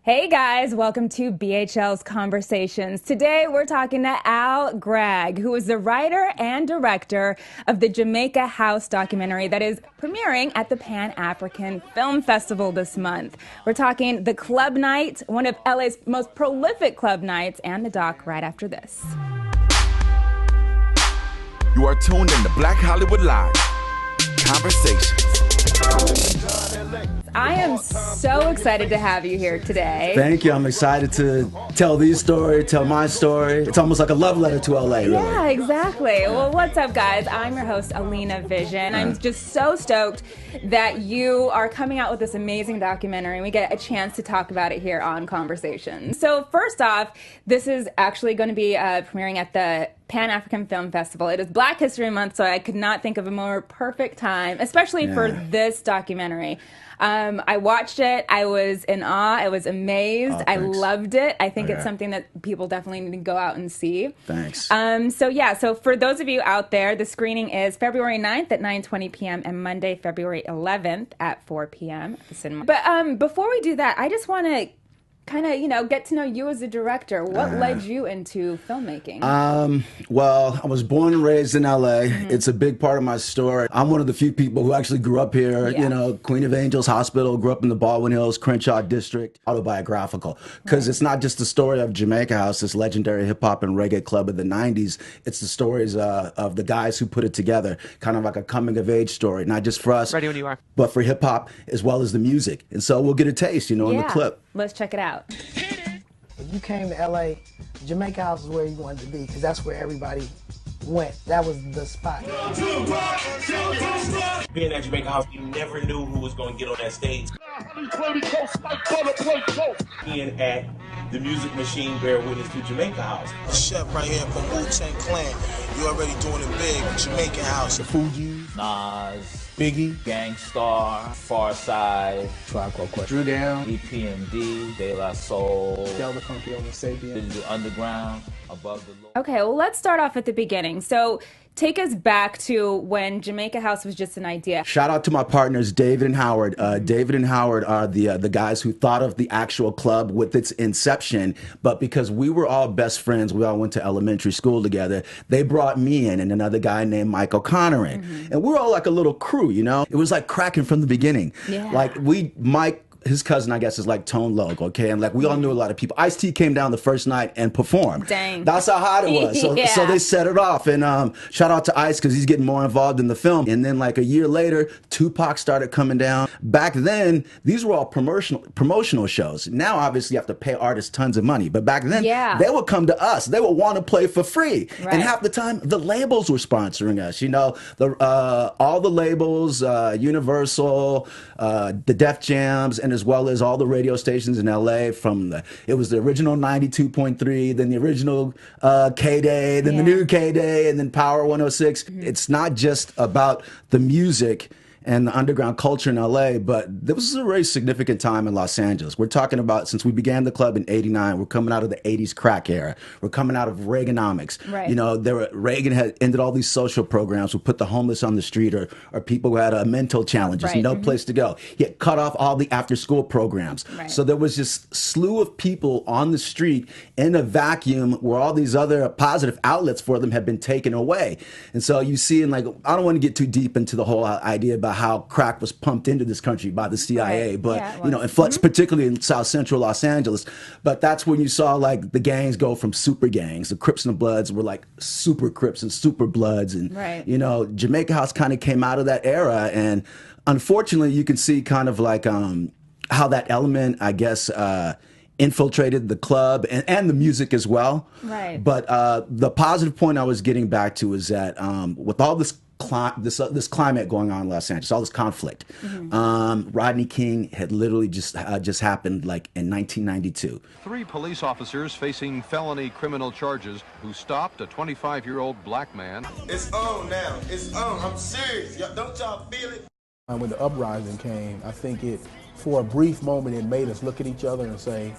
Hey guys, welcome to BHL's Conversations. Today we're talking to Gragg, who is the writer and director of the Jamaica House documentary that is premiering at the Pan-African Film Festival this month. We're talking the club night, one of LA's most prolific club nights, and the doc right after this. You are tuned in to Black Hollywood Live Conversations. I am so excited to have you here today. Thank you. I'm excited to tell these stories, tell my story. It's almost like a love letter to LA, really. Yeah, exactly. Well, what's up, guys? I'm your host, Alina Vision. I'm just so stoked that you are coming out with this amazing documentary, and we get a chance to talk about it here on Conversations. So first off, this is actually going to be premiering at the Pan-African Film Festival. It is Black History Month, so I could not think of a more perfect time, especially for this documentary. I watched it. I was in awe. I was amazed. I loved it. I think it's something that people definitely need to go out and see. Thanks. So for those of you out there, the screening is February 9th at 9:20 p.m. and Monday, February 11th at 4 p.m. at the cinema. But before we do that, I just want to kind of, get to know you as a director. What led you into filmmaking? Well, I was born and raised in LA. It's a big part of my story. I'm one of the few people who actually grew up here, Queen of Angels Hospital, grew up in the Baldwin Hills, Crenshaw District, autobiographical. Because it's not just the story of Jamaica House, this legendary hip hop and reggae club of the 90s. It's the stories of the guys who put it together, kind of like a coming of age story, not just for us, ready when you are, but for hip hop as well as the music. And so we'll get a taste, in the clip. Let's check it out. When you came to LA, Jamaica House is where you wanted to be, because that's where everybody went. That was the spot. Being at Jamaica House, you never knew who was going to get on that stage. Being at the Music Machine bear witness to Jamaica House. The chef right here from Wu-Tang Clan. You already doing it big. Jamaica House. The Fuji, Nas, Biggie, Gangstar, Farside, Tribe Called Quest, Drew Down, EPMD, De La Soul, Del the Funky Homo Sapien, Digital Underground, Above the Law. Okay, well, let's start off at the beginning. So take us back to when Jamaica House was just an idea. Shout out to my partners, David and Howard. David and Howard are the guys who thought of the actual club with its inception. But because we were all best friends, we all went to elementary school together, they brought me in and another guy named Mike O'Connor in. And we're all like a little crew, It was like cracking from the beginning. Yeah. Like Mike, his cousin, I guess, is like Tone Loc, okay? And like we all knew a lot of people. Ice-T came down the first night and performed. Dang. That's how hot it was. So, so they set it off. And shout out to Ice because he's getting more involved in the film. And then like a year later, Tupac started coming down. Back then, these were all promotional shows. Now, obviously, you have to pay artists tons of money. But back then, they would come to us. They would want to play for free. Right. And half the time, the labels were sponsoring us. All the labels, Universal, the Def Jams, and as well as all the radio stations in LA. It was the original 92.3, then the original K-Day, then the new K-Day, and then Power 106. It's not just about the music and the underground culture in LA, but this was a very significant time in Los Angeles. We're talking about, since we began the club in '89, we're coming out of the '80s crack era. We're coming out of Reaganomics. Right. Reagan had ended all these social programs, who put the homeless on the street or people who had mental challenges, no place to go. He had cut off all the after-school programs. Right. So there was this slew of people on the street in a vacuum where all these other positive outlets for them had been taken away. And so you see, I don't want to get too deep into the whole idea about how crack was pumped into this country by the CIA, but particularly in South Central Los Angeles. But that's when you saw like the gangs go from super gangs. The Crips and the Bloods were like super Crips and super Bloods, and Jamaica House kind of came out of that era. And unfortunately, you can see kind of like how that element, I guess, infiltrated the club and the music as well. Right. But the positive point I was getting back to is that with all this climate going on in Los Angeles, all this conflict. Rodney King had literally just happened like in 1992. 3 police officers facing felony criminal charges who stopped a 25-year-old black man. It's on now. It's on. I'm serious. Don't y'all feel it? When the uprising came, I think for a brief moment, it made us look at each other and say,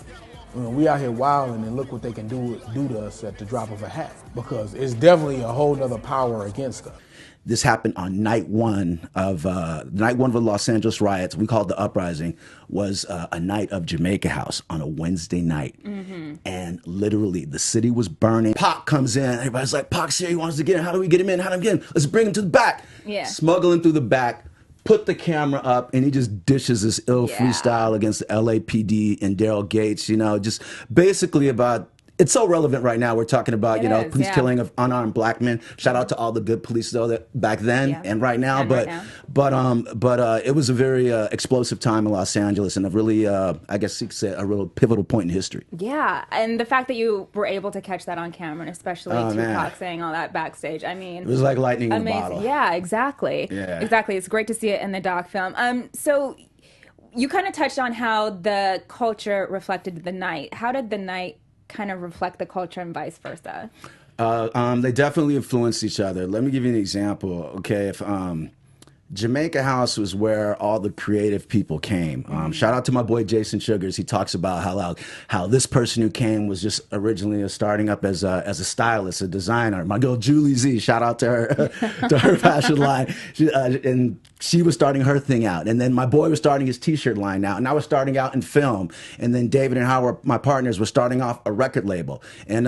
We out here wilding, and look what they can do to us at the drop of a hat, because it's definitely a whole nother power against us. This happened on night one of the Los Angeles riots. We called the uprising, was a night of Jamaica House on a Wednesday night. And literally the city was burning. Pac comes in. Everybody's like, Pac's here. He wants to get in. How do we get him in? How do we get in? Let's bring him to the back. Yeah. Smuggle him through the back. Put the camera up, and he just dishes this ill freestyle against the LAPD and Daryl Gates, just basically about. It's so relevant right now. We're talking about, police killing of unarmed black men. Shout out to all the good police, though, that back then and right now. It was a very explosive time in Los Angeles, and a really, I guess you could say, a real pivotal point in history. Yeah, and the fact that you were able to catch that on camera, and especially Tupac saying all that backstage, I mean, it was like lightning in a bottle. Yeah, exactly. Yeah. Exactly. It's great to see it in the doc film. So you kind of touched on how the culture reflected the night. How did the night kind of reflect the culture and vice versa? They definitely influenced each other. Let me give you an example. Okay, if Jamaica House was where all the creative people came. Shout out to my boy Jason Sugars. He talks about how this person who came was just originally starting up as a stylist, a designer. My girl Julie Z, shout out to her to her fashion line. And she was starting her thing out. And then my boy was starting his t-shirt line out. And I was starting out in film. And then David and Howard, my partners, were starting off a record label. And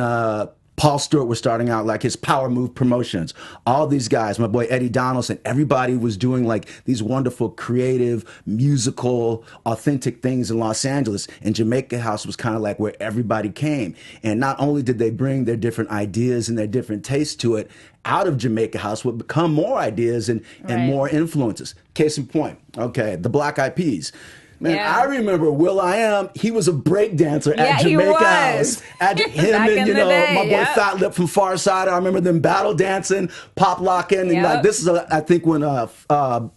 Paul Stewart was starting out like his Power Move Promotions. All these guys, my boy Eddie Donaldson, everybody was doing like these wonderful, creative, musical, authentic things in Los Angeles. And Jamaica House was kind of like where everybody came. And not only did they bring their different ideas and their different tastes to it, out of Jamaica House would become more ideas and more influences. Case in point, okay, the Black Eyed Peas. Man, I remember Will.I.Am. He was a break dancer at Jamaica House. At him and my boy Fat Lip from Far Side. I remember them battle dancing, pop locking, and like this is I think when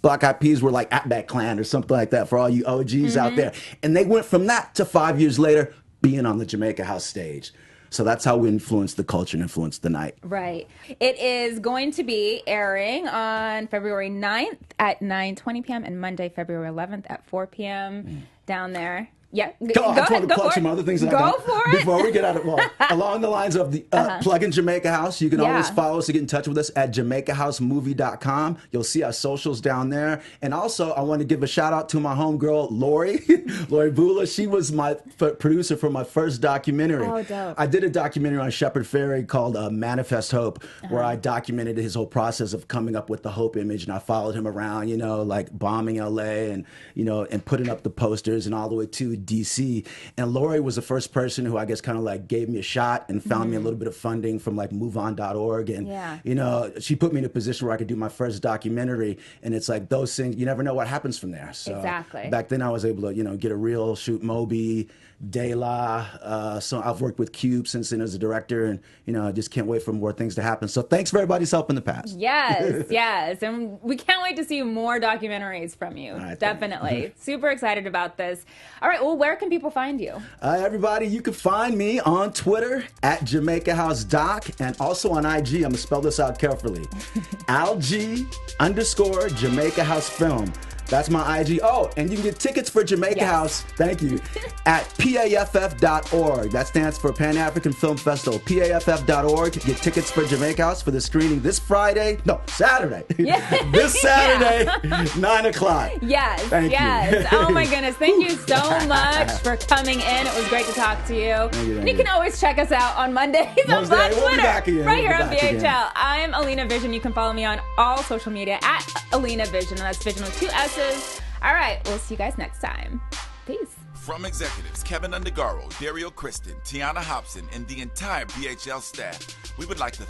Black Eyed Peas were like at that clan or something like that for all you OGs out there. And they went from that to 5 years later being on the Jamaica House stage. So that's how we influenced the culture and influenced the night. Right. It is going to be airing on February 9th at 9:20 p.m. and Monday, February 11th at 4 p.m. down there. Yeah, I just want to plug some other things. Before we get out of along the lines of the plug in Jamaica House, you can always follow us to get in touch with us at JamaicaHouseMovie.com. You'll see our socials down there. And also, I want to give a shout out to my homegirl, Lori Bula. She was my producer for my first documentary. Oh, dope. I did a documentary on Shepard Fairey called Manifest Hope, where I documented his whole process of coming up with the hope image. And I followed him around, like bombing LA and, and putting up the posters and all the way to DC. And Lori was the first person who I guess kind of like gave me a shot and found me a little bit of funding from like MoveOn.org. And, she put me in a position where I could do my first documentary. And it's like those things, you never know what happens from there. So back then I was able to, get a reel, shoot Moby, De La. So I've worked with Cube since then as a director, and I just can't wait for more things to happen. So thanks for everybody's help in the past. Yes, and we can't wait to see more documentaries from you. Definitely, super excited about this. All right, well, where can people find you? Everybody, you can find me on Twitter at Jamaica House Doc, and also on IG. I'm gonna spell this out carefully. ALG_Jamaica House Film. That's my IG. Oh, and you can get tickets for Jamaica House, thank you, at PAFF.org. That stands for Pan African Film Festival. PAFF.org. Get tickets for Jamaica House for the screening this Saturday. This Saturday, 9 o'clock. Thank you. Oh my goodness. Thank you so much for coming in. It was great to talk to you. And you can always check us out on Mondays on Twitter. Right here on VHL. I'm Alina Vision. You can follow me on all social media at Alina Vision. That's Vision with 2 S's. All right, we'll see you guys next time. Peace. From executives Kevin Undergaro, Dario Kristen, Tiana Hobson, and the entire BHL staff, we would like to